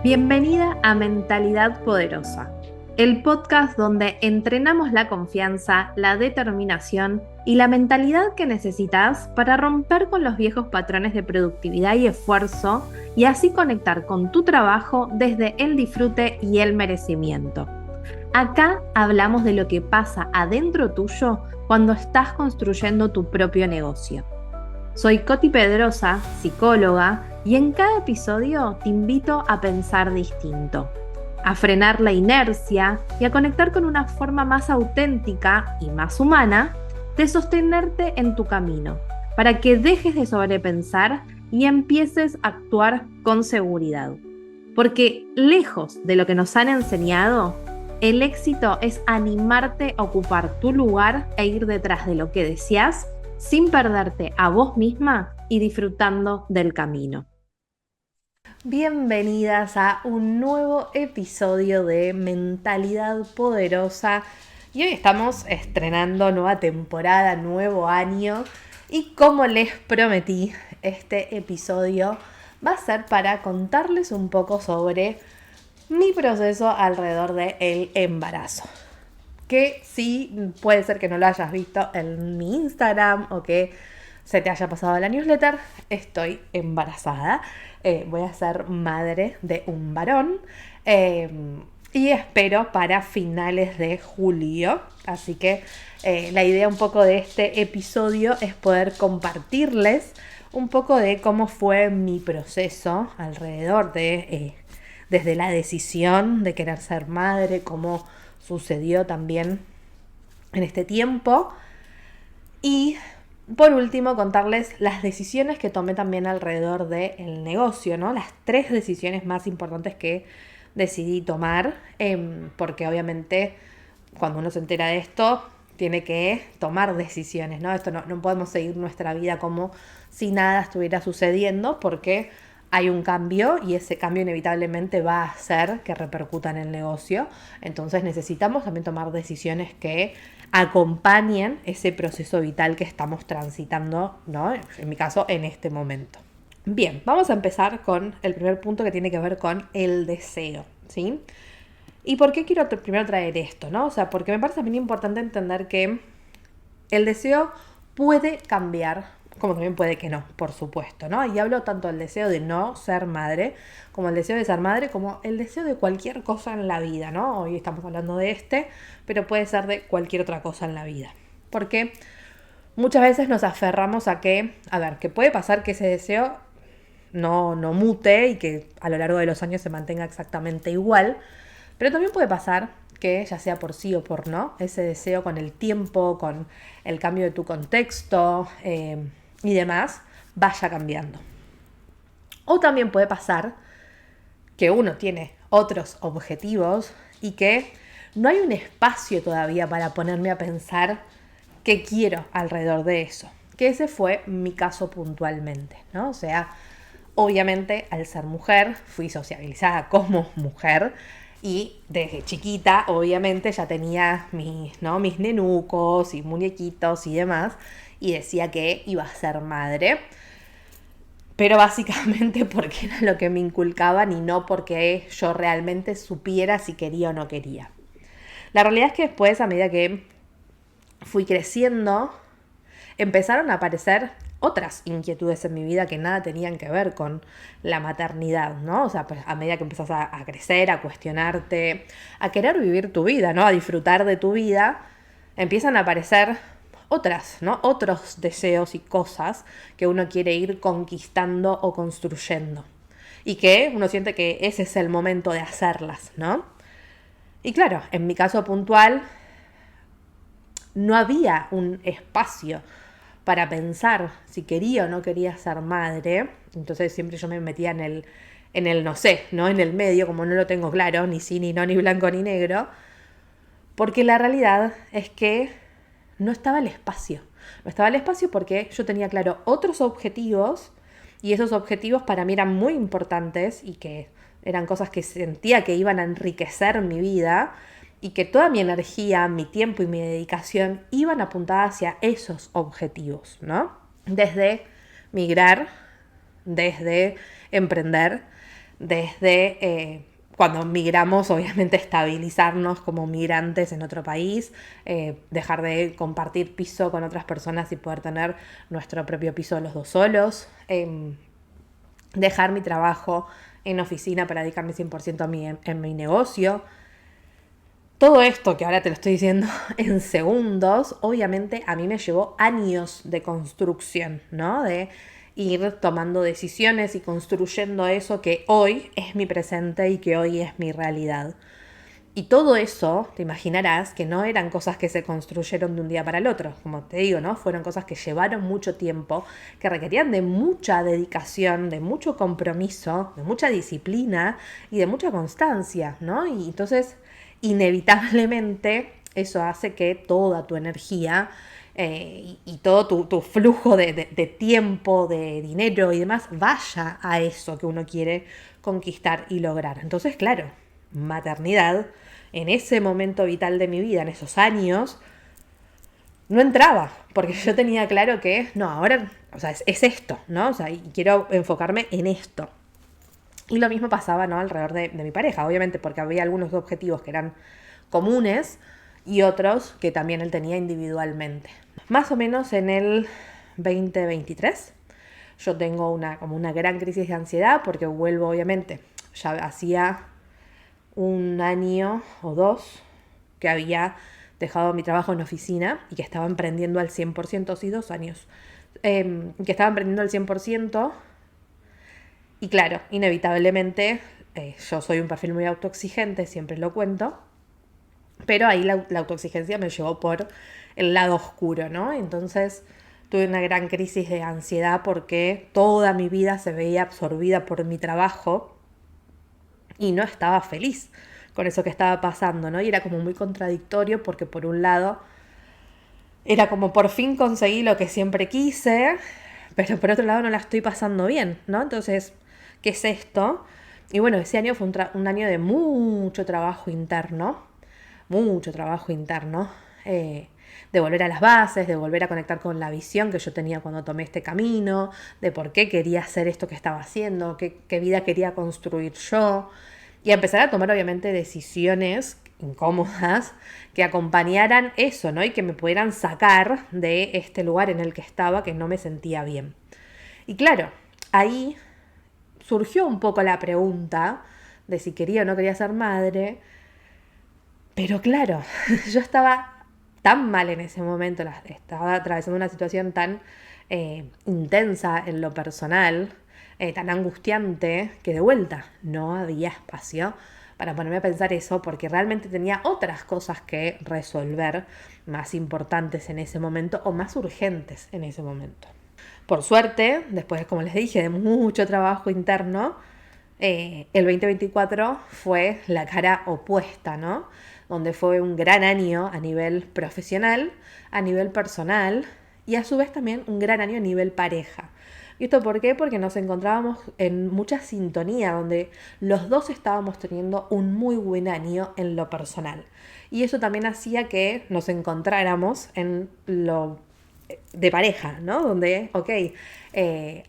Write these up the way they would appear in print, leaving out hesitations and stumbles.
Bienvenida a Mentalidad Poderosa, el podcast donde entrenamos la confianza, la determinación y la mentalidad que necesitas para romper con los viejos patrones de productividad y esfuerzo y así conectar con tu trabajo desde el disfrute y el merecimiento. Acá hablamos de lo que pasa adentro tuyo cuando estás construyendo tu propio negocio. Soy Coti Pedrosa, psicóloga, y en cada episodio te invito a pensar distinto, a frenar la inercia y a conectar con una forma más auténtica y más humana de sostenerte en tu camino, para que dejes de sobrepensar y empieces a actuar con seguridad. Porque lejos de lo que nos han enseñado, el éxito es animarte a ocupar tu lugar e ir detrás de lo que deseas sin perderte a vos misma y disfrutando del camino. Bienvenidas a un nuevo episodio de Mentalidad Poderosa. Y hoy estamos estrenando nueva temporada, nuevo año. Y como les prometí, este episodio va a ser para contarles un poco sobre mi proceso alrededor del embarazo. Que sí, puede ser que no lo hayas visto en mi Instagram o que se te haya pasado la newsletter. Estoy embarazada. Voy a ser madre de un varón. Y espero para finales de julio. Así que la idea un poco de este episodio es poder compartirles un poco de cómo fue mi proceso alrededor de desde la decisión de querer ser madre, cómo sucedió también en este tiempo. Y por último, contarles las decisiones que tomé también alrededor del negocio, ¿no? Las 3 decisiones más importantes que decidí tomar, porque obviamente cuando uno se entera de esto, tiene que tomar decisiones, ¿no? Esto no podemos seguir nuestra vida como si nada estuviera sucediendo, porque hay un cambio y ese cambio inevitablemente va a hacer que repercuta en el negocio. Entonces necesitamos también tomar decisiones que acompañen ese proceso vital que estamos transitando, ¿no? En mi caso, en este momento. Bien, vamos a empezar con el primer punto que tiene que ver con el deseo, ¿sí? ¿Y por qué quiero primero traer esto, no? O sea, porque me parece también importante entender que el deseo puede cambiar, como también puede que no, por supuesto, ¿no? Y hablo tanto del deseo de no ser madre, como el deseo de ser madre, como el deseo de cualquier cosa en la vida, ¿no? Hoy estamos hablando de pero puede ser de cualquier otra cosa en la vida. Porque muchas veces nos aferramos a que puede pasar que ese deseo no mute y que a lo largo de los años se mantenga exactamente igual, pero también puede pasar que ya sea por sí o por no, ese deseo con el tiempo, con el cambio de tu contexto y demás, vaya cambiando. O también puede pasar que uno tiene otros objetivos y que no hay un espacio todavía para ponerme a pensar qué quiero alrededor de eso. Que ese fue mi caso puntualmente, ¿no? O sea, obviamente al ser mujer fui sociabilizada como mujer y desde chiquita obviamente ya tenía mis nenucos y muñequitos y demás y decía que iba a ser madre, pero básicamente porque era lo que me inculcaban y no porque yo realmente supiera si quería o no quería. La realidad es que después, a medida que fui creciendo, empezaron a aparecer otras inquietudes en mi vida que nada tenían que ver con la maternidad, ¿no? O sea, pues a medida que empezás a crecer, a cuestionarte, a querer vivir tu vida, ¿no? A disfrutar de tu vida, empiezan a aparecer otras, ¿no? Otros deseos y cosas que uno quiere ir conquistando o construyendo. Y que uno siente que ese es el momento de hacerlas, ¿no? Y claro, en mi caso puntual, no había un espacio para pensar si quería o no quería ser madre. Entonces siempre yo me metía en el no sé, ¿no? En el medio, como no lo tengo claro, ni sí, ni no, ni blanco, ni negro. Porque la realidad es que no estaba el espacio. No estaba el espacio porque yo tenía claro otros objetivos y esos objetivos para mí eran muy importantes y que eran cosas que sentía que iban a enriquecer mi vida y que toda mi energía, mi tiempo y mi dedicación iban apuntadas hacia esos objetivos, ¿no? Desde migrar, desde emprender, desde cuando migramos, obviamente estabilizarnos como migrantes en otro país, dejar de compartir piso con otras personas y poder tener nuestro propio piso los dos solos, dejar mi trabajo en oficina para dedicarme 100% en mi negocio. Todo esto que ahora te lo estoy diciendo en segundos, obviamente a mí me llevó años de construcción, ¿no? De ir tomando decisiones y construyendo eso que hoy es mi presente y que hoy es mi realidad. Y todo eso, te imaginarás que no eran cosas que se construyeron de un día para el otro, como te digo, ¿no? Fueron cosas que llevaron mucho tiempo, que requerían de mucha dedicación, de mucho compromiso, de mucha disciplina y de mucha constancia, ¿no? Y entonces, inevitablemente, eso hace que toda tu energía y todo tu flujo de tiempo, de dinero y demás vaya a eso que uno quiere conquistar y lograr. Entonces, claro, maternidad, en ese momento vital de mi vida, en esos años, no entraba, porque yo tenía claro que, no, ahora, o sea, es esto, ¿no? O sea, y quiero enfocarme en esto. Y lo mismo pasaba, ¿no? Alrededor de mi pareja, obviamente, porque había algunos objetivos que eran comunes y otros que también él tenía individualmente. Más o menos en el 2023, yo tengo como una gran crisis de ansiedad, porque vuelvo, obviamente, ya hacía un año o dos que había dejado mi trabajo en oficina y que estaba emprendiendo al 100%, sí, 2 años, que estaba emprendiendo al 100%. Y claro, inevitablemente, yo soy un perfil muy autoexigente, siempre lo cuento, pero ahí la autoexigencia me llevó por el lado oscuro, ¿no? Entonces tuve una gran crisis de ansiedad porque toda mi vida se veía absorbida por mi trabajo y no estaba feliz con eso que estaba pasando, ¿no? Y era como muy contradictorio porque por un lado era como por fin conseguí lo que siempre quise, pero por otro lado no la estoy pasando bien, ¿no? Entonces, ¿qué es esto? Y bueno, ese año fue un año de mucho trabajo interno, de volver a las bases, de volver a conectar con la visión que yo tenía cuando tomé este camino, de por qué quería hacer esto que estaba haciendo, qué vida quería construir yo, y a empezar a tomar obviamente decisiones incómodas que acompañaran eso, ¿no? Y que me pudieran sacar de este lugar en el que estaba, que no me sentía bien. Y claro, ahí surgió un poco la pregunta de si quería o no quería ser madre, pero claro, yo estaba tan mal en ese momento, estaba atravesando una situación tan intensa en lo personal, tan angustiante, que de vuelta no había espacio para ponerme a pensar eso, porque realmente tenía otras cosas que resolver más importantes en ese momento o más urgentes en ese momento. Por suerte, después, como les dije, de mucho trabajo interno, el 2024 fue la cara opuesta, ¿no? Donde fue un gran año a nivel profesional, a nivel personal y a su vez también un gran año a nivel pareja. ¿Y esto por qué? Porque nos encontrábamos en mucha sintonía, donde los dos estábamos teniendo un muy buen año en lo personal. Y eso también hacía que nos encontráramos en lo de pareja, ¿no? Donde,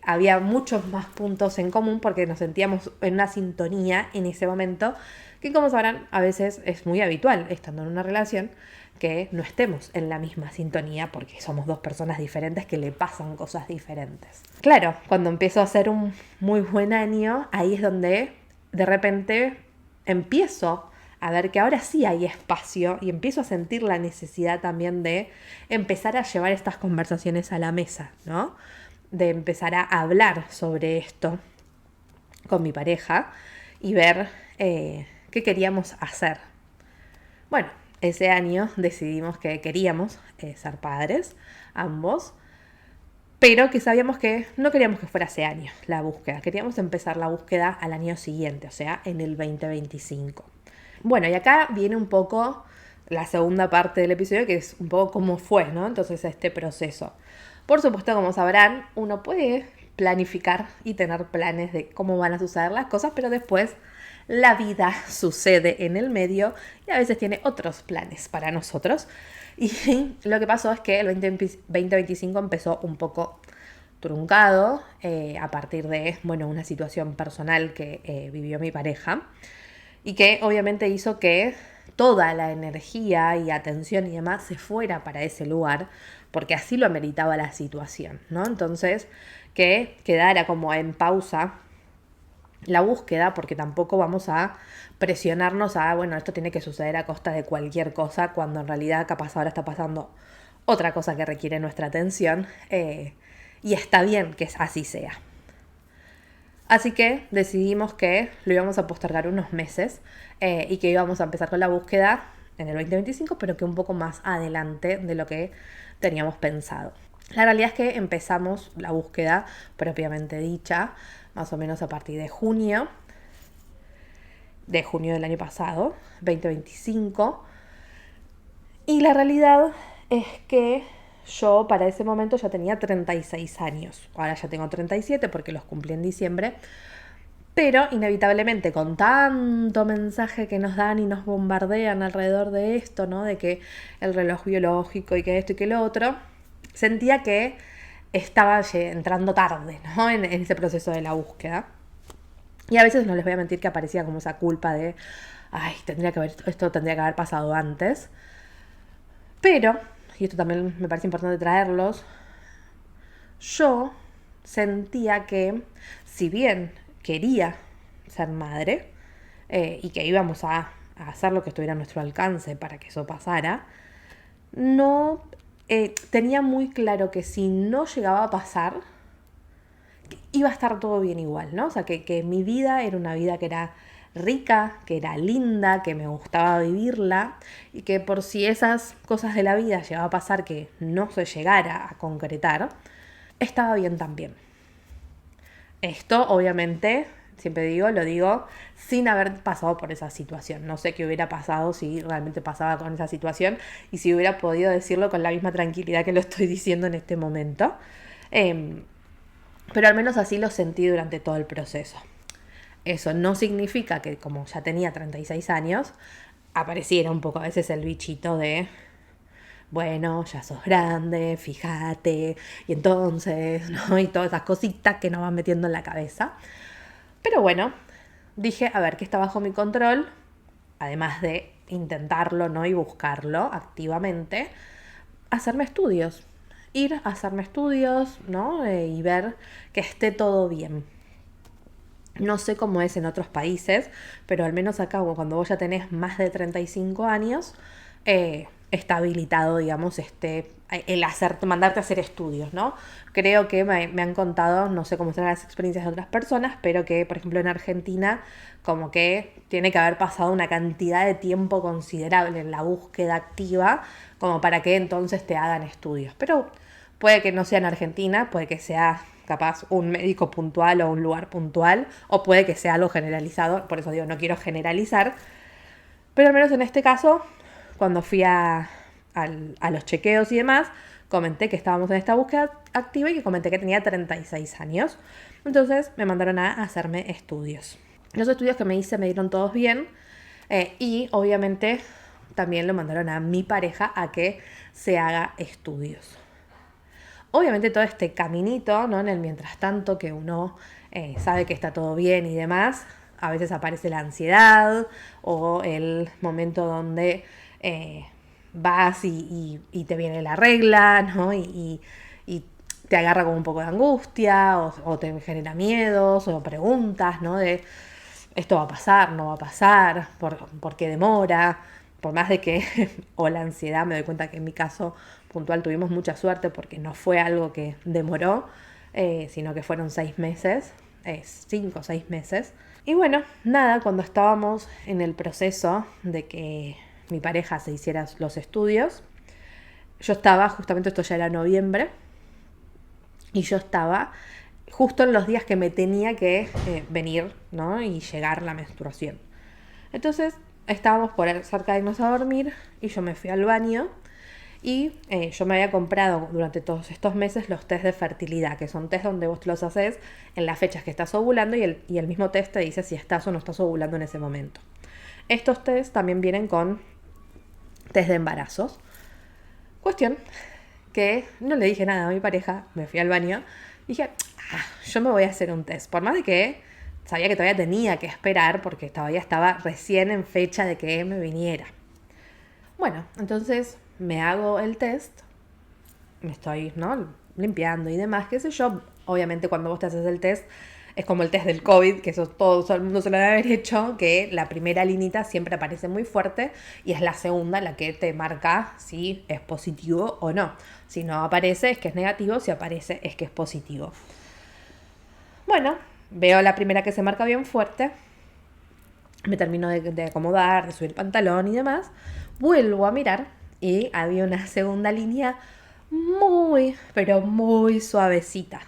había muchos más puntos en común porque nos sentíamos en una sintonía en ese momento, que como sabrán, a veces es muy habitual, estando en una relación, que no estemos en la misma sintonía porque somos dos personas diferentes que le pasan cosas diferentes. Claro, cuando empiezo a hacer un muy buen año, ahí es donde de repente empiezo a ver que ahora sí hay espacio y empiezo a sentir la necesidad también de empezar a llevar estas conversaciones a la mesa, ¿no? De empezar a hablar sobre esto con mi pareja y ver qué queríamos hacer. Bueno, ese año decidimos que queríamos ser padres, ambos, pero que sabíamos que no queríamos que fuera ese año la búsqueda. Queríamos empezar la búsqueda al año siguiente, o sea, en el 2025. Bueno, y acá viene un poco la segunda parte del episodio, que es un poco cómo fue, ¿no? Entonces, este proceso. Por supuesto, como sabrán, uno puede planificar y tener planes de cómo van a suceder las cosas, pero después la vida sucede en el medio y a veces tiene otros planes para nosotros. Y lo que pasó es que el 2025 empezó un poco truncado a partir de, bueno, una situación personal que vivió mi pareja y que obviamente hizo que toda la energía y atención y demás se fuera para ese lugar porque así lo ameritaba la situación, ¿no? Entonces, que quedara como en pausa la búsqueda, porque tampoco vamos a presionarnos a, bueno, esto tiene que suceder a costa de cualquier cosa, cuando en realidad capaz ahora está pasando otra cosa que requiere nuestra atención, y está bien que así sea. Así que decidimos que lo íbamos a postergar unos meses y que íbamos a empezar con la búsqueda en el 2025, pero que un poco más adelante de lo que teníamos pensado. La realidad es que empezamos la búsqueda propiamente dicha, más o menos a partir de junio del año pasado, 2025. Y la realidad es que yo para ese momento ya tenía 36 años. Ahora ya tengo 37 porque los cumplí en diciembre. Pero inevitablemente con tanto mensaje que nos dan y nos bombardean alrededor de esto, ¿no? De que el reloj biológico y que esto y que lo otro, sentía que estaba entrando tarde, ¿no? En ese proceso de la búsqueda. Y a veces no les voy a mentir que aparecía como esa culpa de, ay, esto tendría que haber pasado antes. Pero, y esto también me parece importante traerlos, yo sentía que si bien quería ser madre y que íbamos a hacer lo que estuviera a nuestro alcance para que eso pasara, no tenía muy claro que si no llegaba a pasar, iba a estar todo bien igual, ¿no? O sea, que mi vida era una vida que era rica, que era linda, que me gustaba vivirla y que por si esas cosas de la vida llegaba a pasar que no se llegara a concretar, estaba bien también. Esto, obviamente, siempre lo digo sin haber pasado por esa situación. No sé qué hubiera pasado si realmente pasaba con esa situación y si hubiera podido decirlo con la misma tranquilidad que lo estoy diciendo en este momento. Pero al menos así lo sentí durante todo el proceso. Eso no significa que, como ya tenía 36 años, apareciera un poco a veces el bichito de, bueno, ya sos grande, fíjate, y entonces, ¿no? Y todas esas cositas que nos van metiendo en la cabeza. Pero bueno, dije, a ver, que está bajo mi control, además de intentarlo, ¿no? Y buscarlo activamente, hacerme estudios. Ir a hacerme estudios, ¿no? Y ver que esté todo bien. No sé cómo es en otros países, pero al menos acá, cuando vos ya tenés más de 35 años, está habilitado, digamos, mandarte a hacer estudios, ¿no? Creo que me han contado, no sé cómo serán las experiencias de otras personas, pero que, por ejemplo, en Argentina, como que tiene que haber pasado una cantidad de tiempo considerable en la búsqueda activa, como para que entonces te hagan estudios. Pero puede que no sea en Argentina, puede que sea capaz un médico puntual o un lugar puntual, o puede que sea algo generalizado, por eso digo, no quiero generalizar, pero al menos en este caso, cuando fui a los chequeos y demás, comenté que estábamos en esta búsqueda activa y que comenté que tenía 36 años. Entonces me mandaron a hacerme estudios. Los estudios que me hice me dieron todos bien y obviamente también lo mandaron a mi pareja a que se haga estudios. Obviamente todo este caminito, ¿no? En el mientras tanto que uno sabe que está todo bien y demás, a veces aparece la ansiedad o el momento donde vas y te viene la regla, ¿no? Y te agarra como un poco de angustia o te genera miedos o preguntas, ¿no? De esto va a pasar, no va a pasar, por qué demora. Por más de que, o la ansiedad, me doy cuenta que en mi caso puntual tuvimos mucha suerte porque no fue algo que demoró, sino que fueron 6 meses, 5 o 6 meses. Y bueno, nada, cuando estábamos en el proceso de que mi pareja se hiciera los estudios, yo estaba, justamente esto ya era noviembre, y yo estaba justo en los días que me tenía que venir, ¿no? Y llegar la menstruación. Entonces estábamos por cerca de irnos a dormir y yo me fui al baño y yo me había comprado durante todos estos meses los test de fertilidad, que son test donde vos te los haces en las fechas que estás ovulando y el mismo test te dice si estás o no estás ovulando en ese momento. Estos test también vienen con test de embarazos. Cuestión que no le dije nada a mi pareja, me fui al baño Dije, yo me voy a hacer un test. Por más de que sabía que todavía tenía que esperar porque todavía estaba recién en fecha de que me viniera. Bueno, entonces me hago el test, me estoy, ¿no?, limpiando y demás, qué sé yo. Obviamente cuando vos te haces el test, es como el test del COVID, que eso todo el mundo se lo debe haber hecho, que la primera linita siempre aparece muy fuerte y es la segunda la que te marca si es positivo o no. Si no aparece es que es negativo, si aparece es que es positivo. Bueno, veo la primera que se marca bien fuerte, me termino de acomodar, de subir el pantalón y demás, vuelvo a mirar y había una segunda línea muy, pero muy suavecita.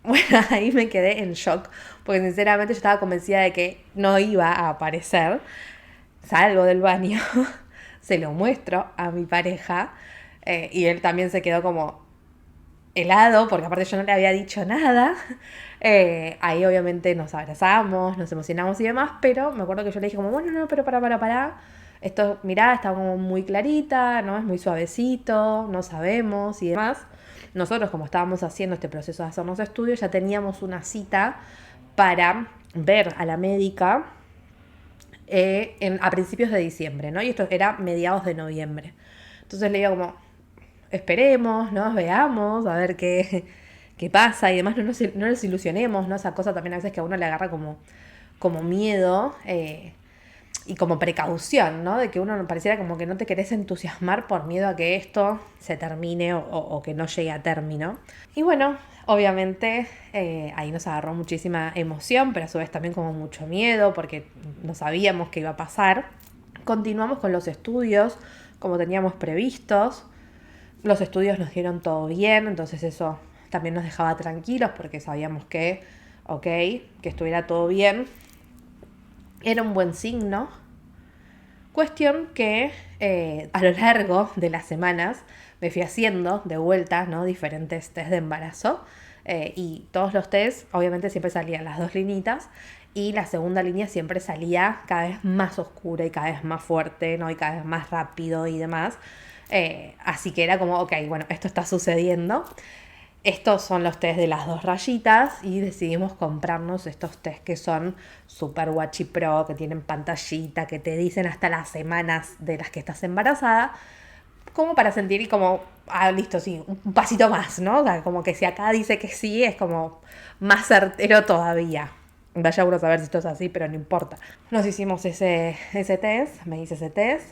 Bueno, ahí me quedé en shock, porque sinceramente yo estaba convencida de que no iba a aparecer. Salgo del baño, se lo muestro a mi pareja y él también se quedó como helado, porque aparte yo no le había dicho nada. Ahí obviamente nos abrazamos, nos emocionamos y demás, pero me acuerdo que yo le dije como, bueno, no, pero para. Esto, mirá, está como muy clarita, ¿no? Es muy suavecito, no sabemos y demás. Nosotros, como estábamos haciendo este proceso de hacernos estudios, ya teníamos una cita para ver a la médica a principios de diciembre, ¿no? Y esto era mediados de noviembre. Entonces le digo como, esperemos, ¿no? Veamos, a ver qué pasa y demás, no nos ilusionemos, ¿no? Esa cosa también a veces que a uno le agarra como miedo y como precaución, ¿no? De que uno pareciera como que no te querés entusiasmar por miedo a que esto se termine o que no llegue a término. Y bueno, obviamente ahí nos agarró muchísima emoción, pero a su vez también como mucho miedo porque no sabíamos qué iba a pasar. Continuamos con los estudios como teníamos previstos. Los estudios nos dieron todo bien, entonces eso también nos dejaba tranquilos porque sabíamos que estuviera todo bien. Era un buen signo. Cuestión que a lo largo de las semanas me fui haciendo de vuelta, ¿no?, diferentes test de embarazo y todos los test obviamente siempre salían las dos linitas y la segunda línea siempre salía cada vez más oscura y cada vez más fuerte, ¿no?, y cada vez más rápido y demás. Así que era como, bueno, esto está sucediendo. Estos son los test de las dos rayitas y decidimos comprarnos estos test que son Super Watchy Pro, que tienen pantallita, que te dicen hasta las semanas de las que estás embarazada, como para sentir y como, listo, sí, un pasito más, ¿no? O sea, como que si acá dice que sí, es como más certero todavía. Vaya uno a saber si esto es así, pero no importa. Nos hicimos ese test, me hice ese test,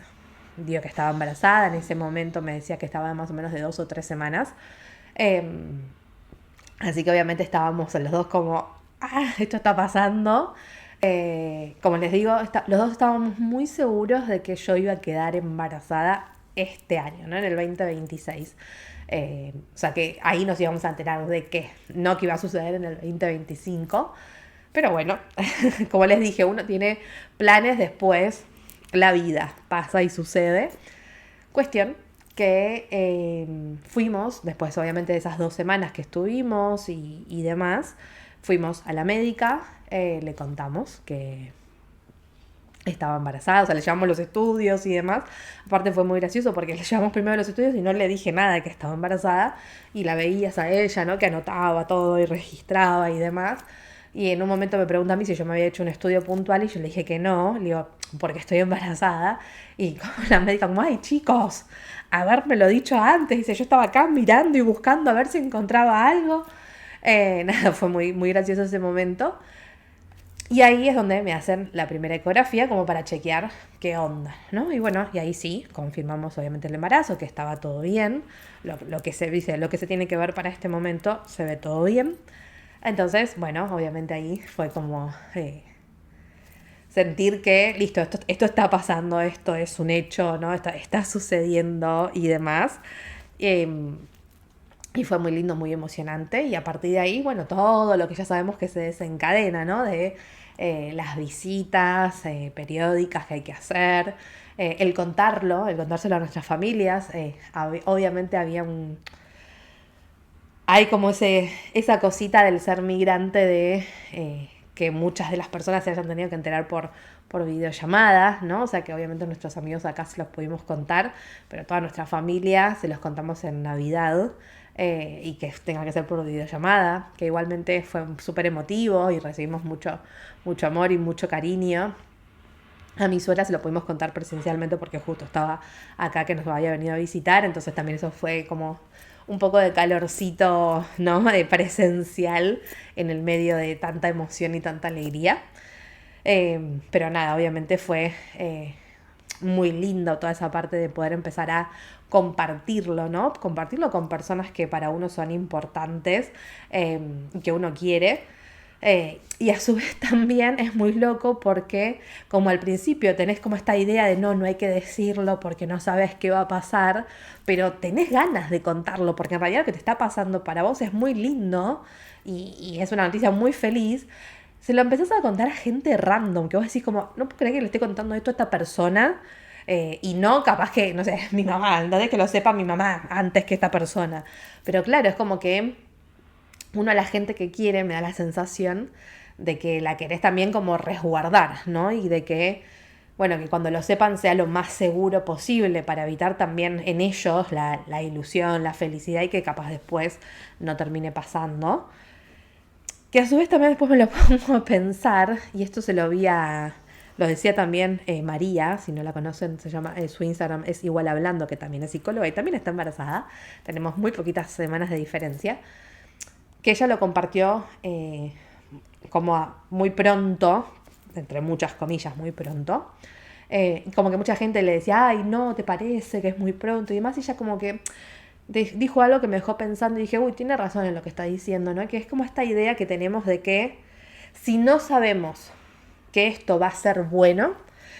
digo que estaba embarazada, en ese momento me decía que estaba más o menos de 2 o 3 semanas. Así que obviamente estábamos los dos como, esto está pasando. Como les digo, los dos estábamos muy seguros de que yo iba a quedar embarazada este año, ¿no?, en el 2026. O sea que ahí nos íbamos a enterar de que no que iba a suceder en el 2025. Pero bueno, como les dije, uno tiene planes, después la vida pasa y sucede. Cuestión que fuimos, después obviamente de esas 2 semanas que estuvimos y demás, fuimos a la médica, le contamos que estaba embarazada, o sea, le llevamos los estudios y demás. Aparte fue muy gracioso porque le llevamos primero los estudios y no le dije nada de que estaba embarazada y la veías a ella, ¿no?, que anotaba todo y registraba y demás. Y en un momento me pregunta a mí si yo me había hecho un estudio puntual y yo le dije que no, le digo, porque estoy embarazada. Y como la médica como, ay chicos, habérmelo dicho antes. Dice, yo estaba acá mirando y buscando a ver si encontraba algo. Nada, fue muy, muy gracioso ese momento. Y ahí es donde me hacen la primera ecografía como para chequear qué onda, ¿no? Y bueno, y ahí sí, confirmamos obviamente el embarazo, que estaba todo bien. Lo que se dice, lo que se tiene que ver para este momento, se ve todo bien. Entonces, bueno, obviamente ahí fue como sentir que, listo, esto está pasando, esto es un hecho, ¿no? Está sucediendo y demás. Y fue muy lindo, muy emocionante. Y a partir de ahí, bueno, todo lo que ya sabemos que se desencadena, ¿no? De las visitas periódicas que hay que hacer, el contárselo a nuestras familias. Obviamente hay como esa cosita del ser migrante de que muchas de las personas se hayan tenido que enterar por videollamadas, ¿no? O sea que obviamente nuestros amigos acá se los pudimos contar, pero toda nuestra familia se los contamos en Navidad. y que tenga que ser por videollamada, que igualmente fue súper emotivo y recibimos mucho, mucho amor y mucho cariño. A mi suegra se lo pudimos contar presencialmente porque justo estaba acá que nos había venido a visitar, entonces también eso fue como un poco de calorcito, ¿no? De presencial en el medio de tanta emoción y tanta alegría. Pero nada, obviamente fue muy lindo toda esa parte de poder empezar a compartirlo, ¿no? Compartirlo con personas que para uno son importantes, que uno quiere. Y a su vez también es muy loco porque como al principio tenés como esta idea de no hay que decirlo porque no sabes qué va a pasar, pero tenés ganas de contarlo porque en realidad lo que te está pasando para vos es muy lindo y es una noticia muy feliz. Se lo empezás a contar a gente random, que vos decís como, no puedo creer que le esté contando esto a esta persona, y no capaz que, no sé, mi mamá, ¿entendés? Que lo sepa mi mamá antes que esta persona. Pero claro, es como que uno a la gente que quiere me da la sensación de que la querés también como resguardar, ¿no? Y de que, bueno, que cuando lo sepan sea lo más seguro posible para evitar también en ellos la ilusión, la felicidad y que capaz después no termine pasando. Que a su vez también después me lo pongo a pensar, y esto se lo vi lo decía también María, si no la conocen, se llama, su Instagram es Igual Hablando, que también es psicóloga y también está embarazada, tenemos muy poquitas semanas de diferencia, que ella lo compartió como muy pronto, entre muchas comillas, muy pronto, y como que mucha gente le decía, ay, no, ¿te parece que es muy pronto? Y demás, y ella como que dijo algo que me dejó pensando y dije, uy, tiene razón en lo que está diciendo, ¿no? Que es como esta idea que tenemos de que si no sabemos que esto va a ser bueno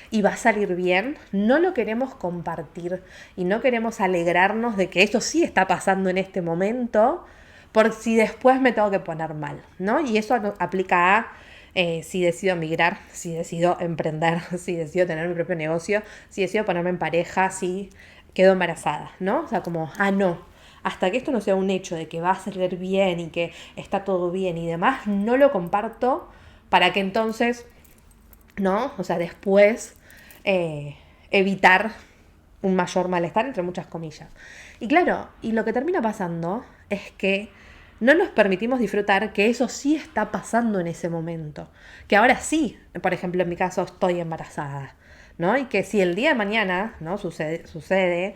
y va a salir bien, no lo queremos compartir y no queremos alegrarnos de que esto sí está pasando en este momento, por si después me tengo que poner mal, ¿no? Y eso aplica a si decido migrar, si decido emprender, si decido tener mi propio negocio, si decido ponerme en pareja, si quedo embarazada, ¿no? O sea, como, no, hasta que esto no sea un hecho de que va a salir bien y que está todo bien y demás, no lo comparto para que entonces, ¿no? O sea, después evitar un mayor malestar, entre muchas comillas. Y claro, y lo que termina pasando es que no nos permitimos disfrutar que eso sí está pasando en ese momento. Que ahora sí, por ejemplo, en mi caso estoy embarazada, ¿no? Y que si el día de mañana, ¿no? Sucede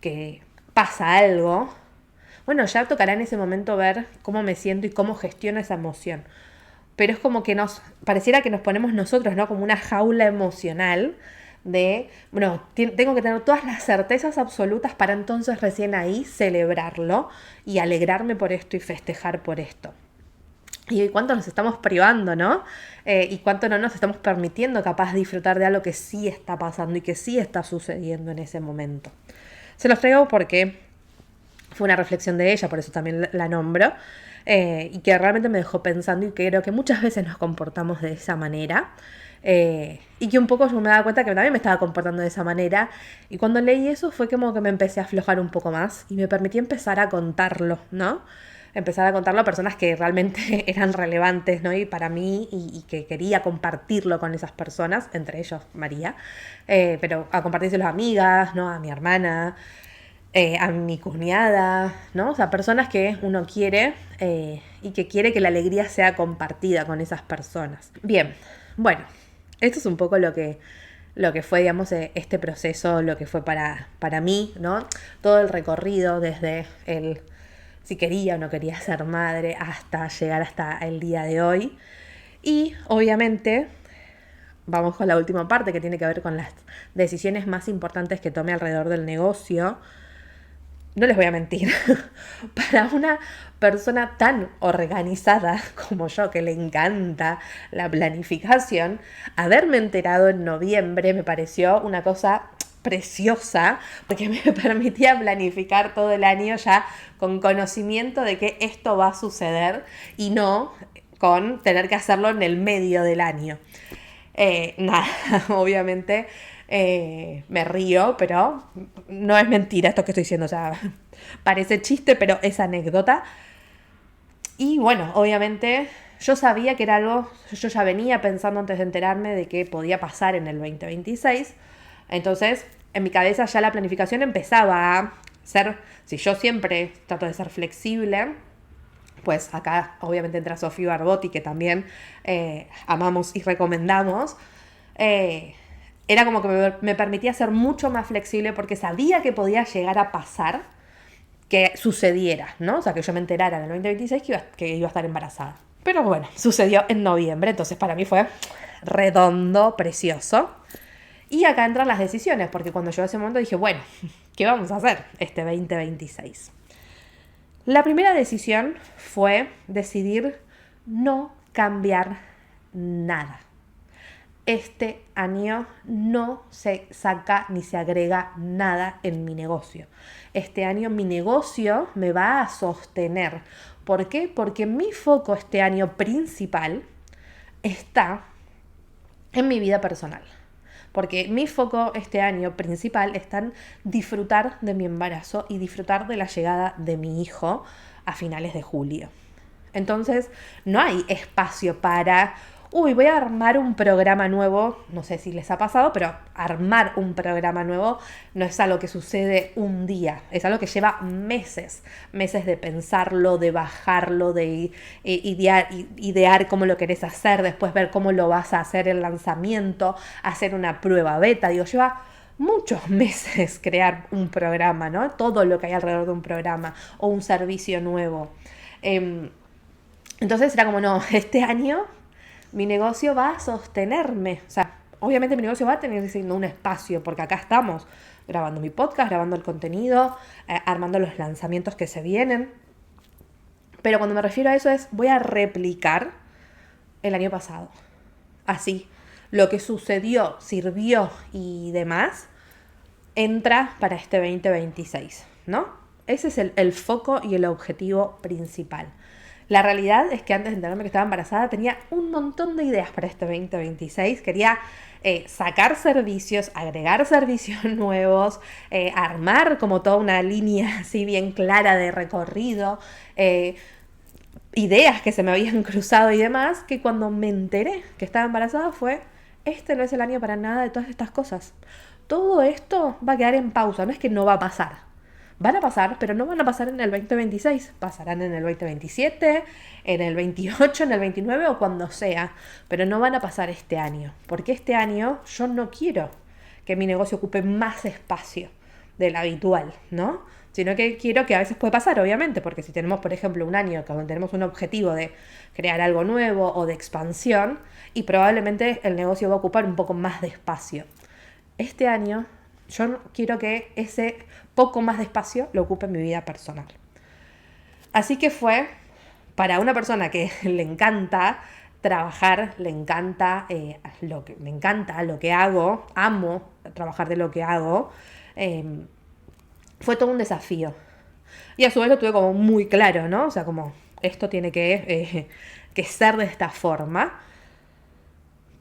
que pasa algo, bueno, ya tocará en ese momento ver cómo me siento y cómo gestiono esa emoción. Pero es como que pareciera que nos ponemos nosotros, ¿no? Como una jaula emocional de, bueno, tengo que tener todas las certezas absolutas para entonces recién ahí celebrarlo y alegrarme por esto y festejar por esto. Y cuánto nos estamos privando, ¿no? Y cuánto no nos estamos permitiendo capaz disfrutar de algo que sí está pasando y que sí está sucediendo en ese momento. Se los traigo porque fue una reflexión de ella, por eso también la nombro, y que realmente me dejó pensando y que creo que muchas veces nos comportamos de esa manera. Y que un poco yo me daba cuenta que también me estaba comportando de esa manera. Y cuando leí eso fue como que me empecé a aflojar un poco más y me permití empezar a contarlo, ¿no? Empezar a contarlo a personas que realmente eran relevantes, ¿no? Y para mí, y que quería compartirlo con esas personas, entre ellos María, pero a compartírselo a amigas, ¿no? A mi hermana, a mi cuñada, ¿no? O sea, personas que uno quiere y que quiere que la alegría sea compartida con esas personas. Bien, bueno, esto es un poco lo que fue, digamos, este proceso, lo que fue para mí, ¿no? Todo el recorrido desde el si quería o no quería ser madre hasta llegar hasta el día de hoy. Y obviamente vamos con la última parte que tiene que ver con las decisiones más importantes que tomé alrededor del negocio. No les voy a mentir, para una persona tan organizada como yo, que le encanta la planificación, haberme enterado en noviembre me pareció una cosa preciosa, porque me permitía planificar todo el año ya con conocimiento de que esto va a suceder y no con tener que hacerlo en el medio del año. Nada, obviamente me río, pero no es mentira esto que estoy diciendo, o sea, parece chiste, pero es anécdota. Y bueno, obviamente yo sabía que era algo, yo ya venía pensando antes de enterarme de que podía pasar en el 2026, entonces en mi cabeza ya la planificación empezaba a Si yo siempre trato de ser flexible, pues acá obviamente entra Sofía Barbotti, que también amamos y recomendamos. Era como que me permitía ser mucho más flexible porque sabía que podía llegar a pasar que sucediera, ¿no? O sea, que yo me enterara en el 2026 que iba a estar embarazada. Pero bueno, sucedió en noviembre, entonces para mí fue redondo, precioso. Y acá entran las decisiones, porque cuando llegó ese momento dije, bueno, ¿qué vamos a hacer este 2026? La primera decisión fue decidir no cambiar nada. Este año no se saca ni se agrega nada en mi negocio. Este año mi negocio me va a sostener. ¿Por qué? Porque mi foco este año principal está en mi vida personal. Porque mi foco este año principal está en disfrutar de mi embarazo y disfrutar de la llegada de mi hijo a finales de julio. Entonces, no hay espacio para, voy a armar un programa nuevo. No sé si les ha pasado, pero armar un programa nuevo no es algo que sucede un día. Es algo que lleva meses. Meses de pensarlo, de bajarlo, de idear cómo lo querés hacer, después ver cómo lo vas a hacer el lanzamiento, hacer una prueba beta. Lleva muchos meses crear un programa, ¿no? Todo lo que hay alrededor de un programa o un servicio nuevo. Entonces era como, no, este año mi negocio va a sostenerme. O sea, obviamente mi negocio va a tener siendo un espacio, porque acá estamos grabando mi podcast, grabando el contenido, armando los lanzamientos que se vienen. Pero cuando me refiero a eso voy a replicar el año pasado. Así, lo que sucedió, sirvió y demás, entra para este 2026, ¿no? Ese es el foco y el objetivo principal. La realidad es que antes de enterarme que estaba embarazada tenía un montón de ideas para este 2026. Quería sacar servicios, agregar servicios nuevos, armar como toda una línea así bien clara de recorrido, ideas que se me habían cruzado y demás, que cuando me enteré que estaba embarazada este no es el año para nada de todas estas cosas. Todo esto va a quedar en pausa, no es que no va a pasar. Van a pasar, pero no van a pasar en el 2026. Pasarán en el 2027, en el 28, en el 29 o cuando sea. Pero no van a pasar este año. Porque este año yo no quiero que mi negocio ocupe más espacio del habitual, ¿no? Sino que quiero que a veces puede pasar, obviamente, porque si tenemos, por ejemplo, un año donde tenemos un objetivo de crear algo nuevo o de expansión, y probablemente el negocio va a ocupar un poco más de espacio. Este año yo quiero que ese poco más de espacio lo ocupe en mi vida personal. Así que fue para una persona que le encanta trabajar, me encanta lo que hago, amo trabajar de lo que hago, fue todo un desafío. Y a su vez lo tuve como muy claro, ¿no? O sea, como esto tiene que ser de esta forma.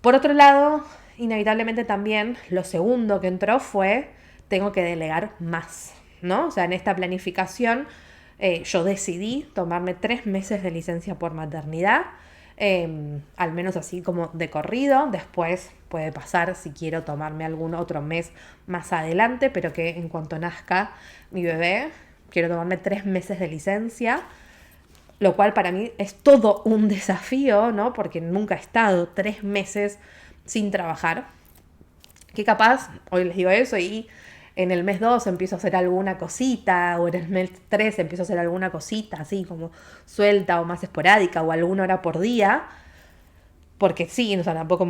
Por otro lado, inevitablemente también lo segundo que entró fue tengo que delegar más, ¿no? O sea, en esta planificación yo decidí tomarme 3 meses de licencia por maternidad, al menos así como de corrido. Después puede pasar si quiero tomarme algún otro mes más adelante, pero que en cuanto nazca mi bebé, quiero tomarme 3 meses de licencia, lo cual para mí es todo un desafío, ¿no? Porque nunca he estado 3 meses sin trabajar. Que capaz, hoy les digo eso y en el mes 2 empiezo a hacer alguna cosita, o en el mes 3 empiezo a hacer alguna cosita así como suelta o más esporádica, o alguna hora por día. Porque sí, o sea, tampoco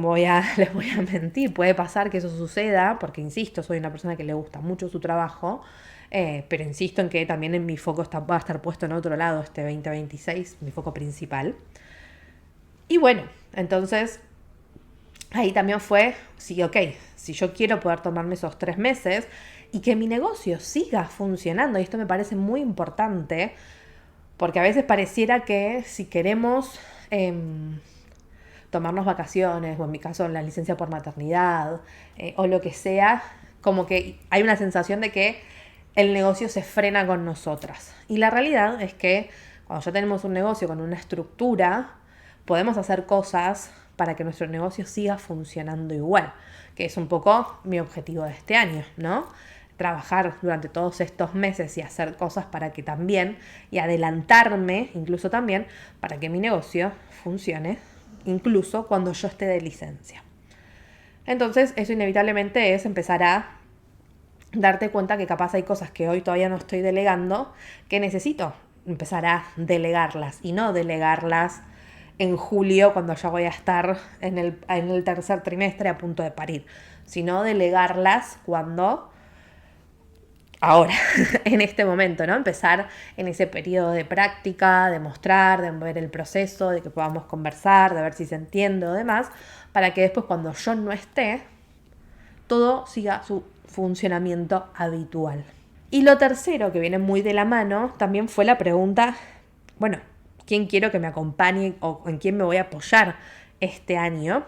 les voy a mentir, puede pasar que eso suceda, porque insisto, soy una persona que le gusta mucho su trabajo, pero insisto en que también en mi foco va a estar puesto en otro lado este 2026, mi foco principal. Y bueno, entonces ahí también fue, sí, ok, si yo quiero poder tomarme esos 3 meses y que mi negocio siga funcionando, y esto me parece muy importante, porque a veces pareciera que si queremos tomarnos vacaciones, o en mi caso la licencia por maternidad, o lo que sea, como que hay una sensación de que el negocio se frena con nosotras. Y la realidad es que cuando ya tenemos un negocio con una estructura, podemos hacer cosas para que nuestro negocio siga funcionando igual, que es un poco mi objetivo de este año, ¿no? trabajar durante todos estos meses y hacer cosas para que también, y adelantarme incluso también, para que mi negocio funcione, incluso cuando yo esté de licencia. Entonces, eso inevitablemente es empezar a darte cuenta que capaz hay cosas que hoy todavía no estoy delegando, que necesito empezar a delegarlas, y no delegarlas en julio cuando ya voy a estar en el tercer trimestre a punto de parir, sino delegarlas cuando, ahora, en este momento, ¿no? Empezar en ese periodo de práctica, de mostrar, de ver el proceso, de que podamos conversar, de ver si se entiende o demás, para que después cuando yo no esté, todo siga su funcionamiento habitual. Y lo tercero, que viene muy de la mano, también fue la pregunta, bueno, ¿quién quiero que me acompañe o en quién me voy a apoyar este año?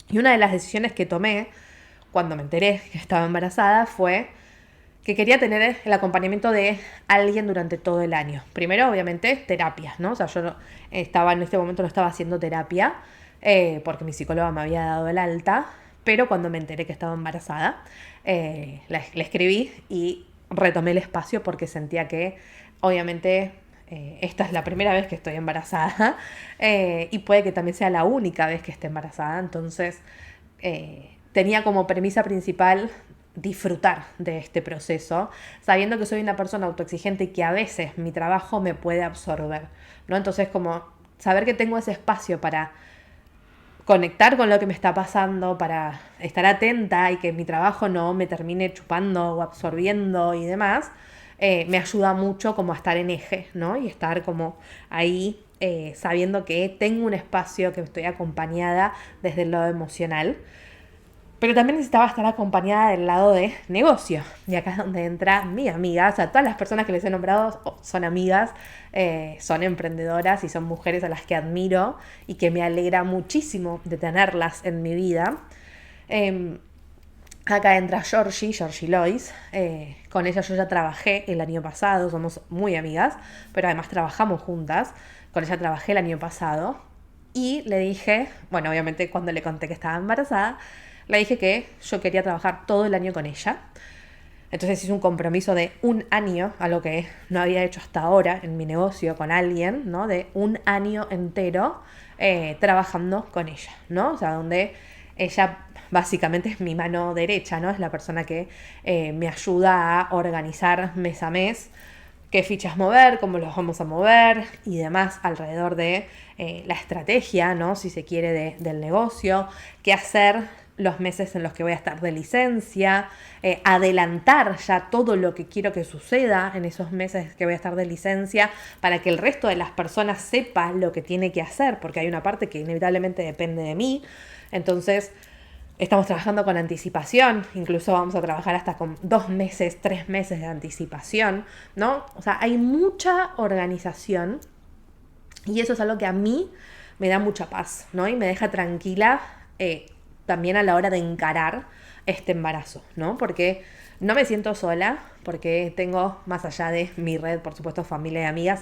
Y una de las decisiones que tomé cuando me enteré que estaba embarazada fue que quería tener el acompañamiento de alguien durante todo el año. Primero, obviamente, terapias, ¿no? O sea, yo en este momento no estaba haciendo terapia porque mi psicóloga me había dado el alta, pero cuando me enteré que estaba embarazada, le escribí y retomé el espacio porque sentía que, obviamente, esta es la primera vez que estoy embarazada y puede que también sea la única vez que esté embarazada. Entonces, tenía como premisa principal disfrutar de este proceso, sabiendo que soy una persona autoexigente y que a veces mi trabajo me puede absorber, ¿no? Entonces, como saber que tengo ese espacio para conectar con lo que me está pasando, para estar atenta y que mi trabajo no me termine chupando o absorbiendo y demás, me ayuda mucho como a estar en eje, ¿no? Y estar como ahí sabiendo que tengo un espacio, que estoy acompañada desde el lado emocional. Pero también necesitaba estar acompañada del lado de negocio. Y acá es donde entra mi amiga. O sea, todas las personas que les he nombrado son amigas, son emprendedoras y son mujeres a las que admiro y que me alegra muchísimo de tenerlas en mi vida. Acá entra Georgie Lois. Con ella yo ya trabajé el año pasado, somos muy amigas, pero además trabajamos juntas. Con ella trabajé el año pasado. Y le dije, bueno, obviamente cuando le conté que estaba embarazada, le dije que yo quería trabajar todo el año con ella. Entonces hice un compromiso de un año, algo que no había hecho hasta ahora en mi negocio con alguien, ¿no? De un año entero trabajando con ella, ¿no? O sea, donde ella básicamente es mi mano derecha, ¿no? Es la persona que me ayuda a organizar mes a mes qué fichas mover, cómo los vamos a mover y demás alrededor de la estrategia, ¿no? Si se quiere, del negocio, qué hacer los meses en los que voy a estar de licencia, adelantar ya todo lo que quiero que suceda en esos meses que voy a estar de licencia para que el resto de las personas sepa lo que tiene que hacer, porque hay una parte que inevitablemente depende de mí. Entonces, estamos trabajando con anticipación, incluso vamos a trabajar hasta con 2 meses, 3 meses de anticipación, ¿no? O sea, hay mucha organización y eso es algo que a mí me da mucha paz, ¿no? Y me deja tranquila también a la hora de encarar este embarazo, ¿no? Porque no me siento sola, porque tengo, más allá de mi red, por supuesto, familia y amigas,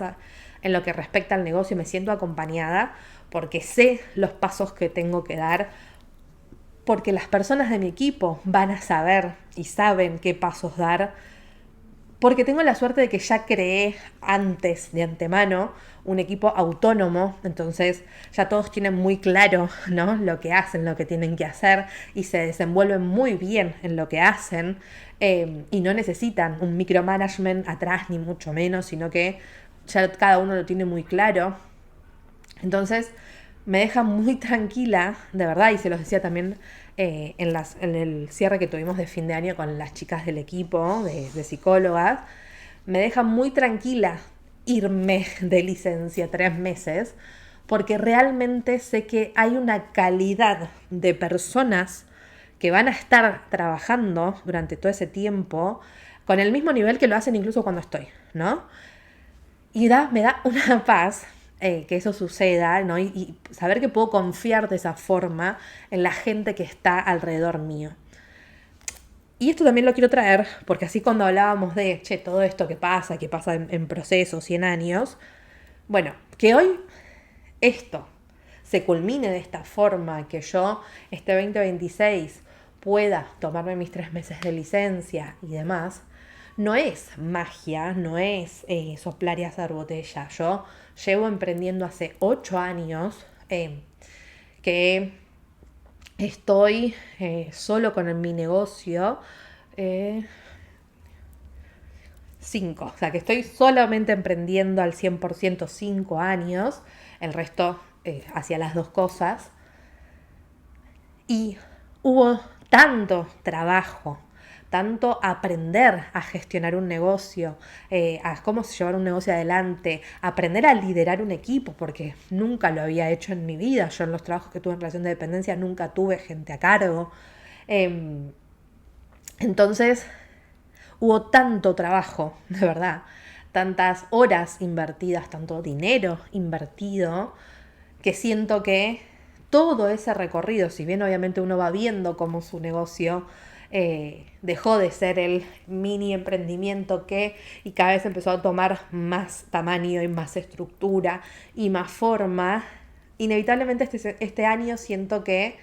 en lo que respecta al negocio, me siento acompañada, porque sé los pasos que tengo que dar, porque las personas de mi equipo van a saber y saben qué pasos dar, porque tengo la suerte de que ya creé antes, de antemano, un equipo autónomo, entonces ya todos tienen muy claro, ¿no? Lo que hacen, lo que tienen que hacer y se desenvuelven muy bien en lo que hacen y no necesitan un micromanagement atrás ni mucho menos, sino que ya cada uno lo tiene muy claro. Entonces me deja muy tranquila, de verdad, y se los decía también en el cierre que tuvimos de fin de año con las chicas del equipo de psicólogas, me deja muy tranquila irme de licencia 3 meses, porque realmente sé que hay una calidad de personas que van a estar trabajando durante todo ese tiempo con el mismo nivel que lo hacen incluso cuando estoy, ¿no? Y me da una paz que eso suceda, ¿no? Y saber que puedo confiar de esa forma en la gente que está alrededor mío. Y esto también lo quiero traer, porque así cuando hablábamos de, todo esto que pasa en procesos y en años, bueno, que hoy esto se culmine de esta forma, que yo este 2026 pueda tomarme mis 3 meses de licencia y demás, no es magia, no es soplar y hacer botella. Yo llevo emprendiendo hace 8 años que estoy solo con mi negocio. 5, o sea que estoy solamente emprendiendo al 100% 5 años, el resto hacia las dos cosas. Y hubo tanto trabajo, tanto aprender a gestionar un negocio, a cómo llevar un negocio adelante, aprender a liderar un equipo, porque nunca lo había hecho en mi vida. Yo en los trabajos que tuve en relación de dependencia nunca tuve gente a cargo. Entonces hubo tanto trabajo, de verdad, tantas horas invertidas, tanto dinero invertido, que siento que todo ese recorrido, si bien obviamente uno va viendo cómo su negocio dejó de ser el mini emprendimiento y cada vez empezó a tomar más tamaño y más estructura y más forma, inevitablemente este año siento que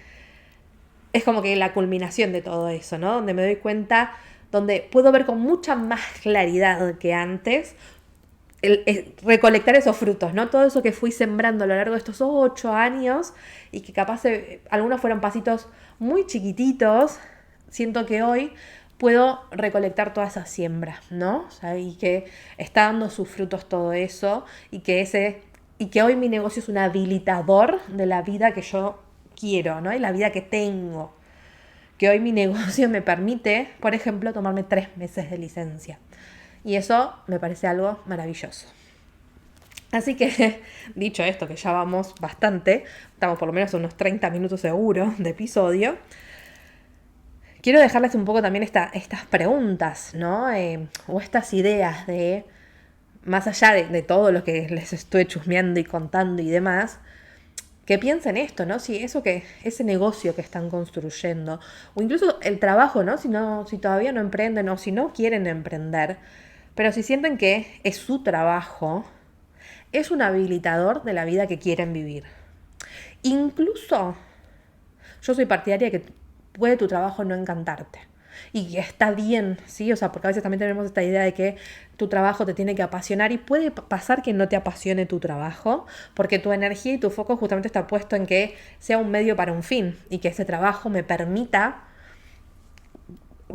es como que la culminación de todo eso, ¿no? Donde me doy cuenta, donde puedo ver con mucha más claridad que antes recolectar esos frutos, ¿no? Todo eso que fui sembrando a lo largo de estos 8 años y que capaz algunos fueron pasitos muy chiquititos, siento que hoy puedo recolectar toda esa siembra, ¿no? O sea, y que está dando sus frutos todo eso y que hoy mi negocio es un habilitador de la vida que yo quiero, ¿no? Y la vida que tengo. Que hoy mi negocio me permite, por ejemplo, tomarme 3 meses de licencia. Y eso me parece algo maravilloso. Así que, dicho esto, que ya vamos bastante, estamos por lo menos unos 30 minutos seguro de episodio, quiero dejarles un poco también estas preguntas, ¿no? O estas ideas de, más allá de todo lo que les estoy chusmeando y contando y demás, que piensen esto, ¿no? Si ese negocio que están construyendo, o incluso el trabajo, ¿no? Si todavía no emprenden o si no quieren emprender, pero si sienten que es su trabajo, es un habilitador de la vida que quieren vivir. Incluso, yo soy partidaria de que puede tu trabajo no encantarte. Y está bien, ¿sí? O sea, porque a veces también tenemos esta idea de que tu trabajo te tiene que apasionar y puede pasar que no te apasione tu trabajo, porque tu energía y tu foco justamente está puesto en que sea un medio para un fin y que ese trabajo me permita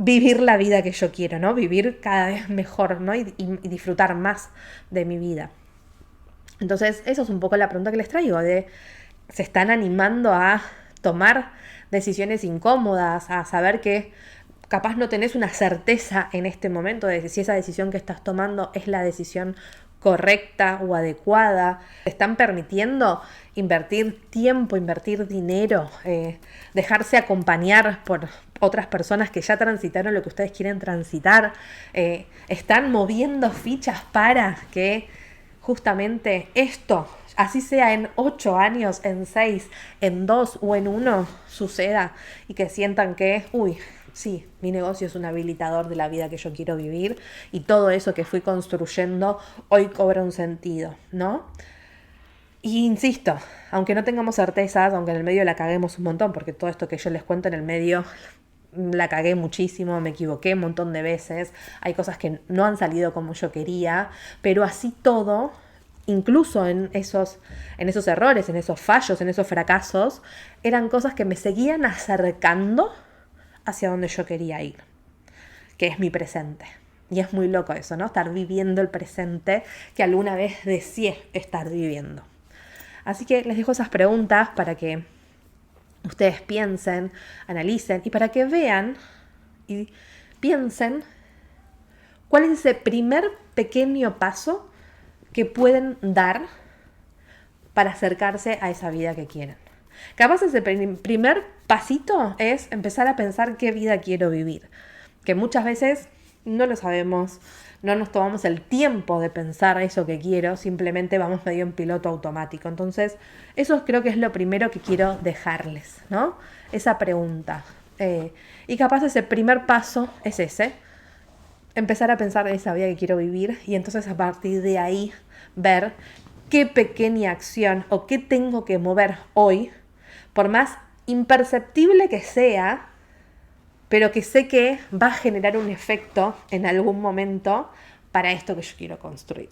vivir la vida que yo quiero, ¿no? Vivir cada vez mejor, ¿no? Y disfrutar más de mi vida. Entonces, eso es un poco la pregunta que les traigo, ¿se están animando a tomar decisiones incómodas, a saber que capaz no tenés una certeza en este momento de si esa decisión que estás tomando es la decisión correcta o adecuada? ¿Te están permitiendo invertir tiempo, invertir dinero, dejarse acompañar por otras personas que ya transitaron lo que ustedes quieren transitar? ¿Están moviendo fichas para que justamente esto, así sea en 8 años, en 6, en 2 o en 1, suceda y que sientan que, sí, mi negocio es un habilitador de la vida que yo quiero vivir y todo eso que fui construyendo hoy cobra un sentido, ¿no? Y insisto, aunque no tengamos certezas, aunque en el medio la caguemos un montón, porque todo esto que yo les cuento en el medio la cagué muchísimo, me equivoqué un montón de veces, hay cosas que no han salido como yo quería, pero así todo, incluso en esos errores, en esos fallos, en esos fracasos, eran cosas que me seguían acercando hacia donde yo quería ir, que es mi presente. Y es muy loco eso, ¿no? Estar viviendo el presente que alguna vez deseé estar viviendo. Así que les dejo esas preguntas para que ustedes piensen, analicen y para que vean y piensen cuál es ese primer pequeño paso que pueden dar para acercarse a esa vida que quieren. Capaz ese primer pasito es empezar a pensar qué vida quiero vivir, que muchas veces no lo sabemos, no nos tomamos el tiempo de pensar eso que quiero, simplemente vamos medio en piloto automático. Entonces, eso creo que es lo primero que quiero dejarles, ¿no? Esa pregunta. Y capaz ese primer paso es ese, empezar a pensar en esa vida que quiero vivir y entonces a partir de ahí ver qué pequeña acción o qué tengo que mover hoy, por más imperceptible que sea, pero que sé que va a generar un efecto en algún momento para esto que yo quiero construir.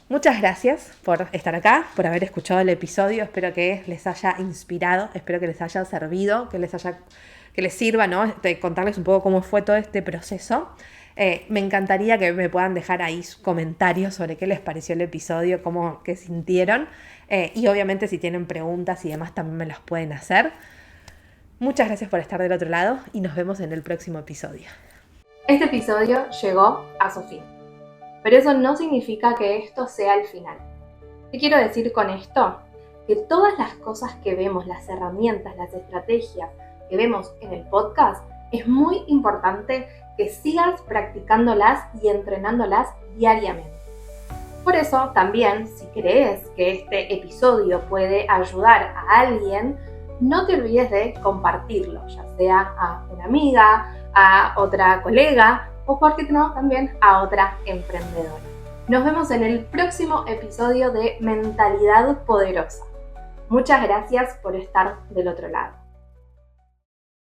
Muchas gracias por estar acá, por haber escuchado el episodio. Espero que les haya inspirado, espero que les haya servido, que les sirva, ¿no? De contarles un poco cómo fue todo este proceso. Me encantaría que me puedan dejar ahí sus comentarios sobre qué les pareció el episodio, qué sintieron. Y obviamente si tienen preguntas y demás también me las pueden hacer. Muchas gracias por estar del otro lado y nos vemos en el próximo episodio. Este episodio llegó a su fin, pero eso no significa que esto sea el final. ¿Qué quiero decir con esto? Que todas las cosas que vemos, las herramientas, las estrategias que vemos en el podcast, es muy importante que sigas practicándolas y entrenándolas diariamente. Por eso también, si crees que este episodio puede ayudar a alguien, no te olvides de compartirlo, ya sea a una amiga, a otra colega o, por qué no, también a otra emprendedora. Nos vemos en el próximo episodio de Mentalidad Poderosa. Muchas gracias por estar del otro lado.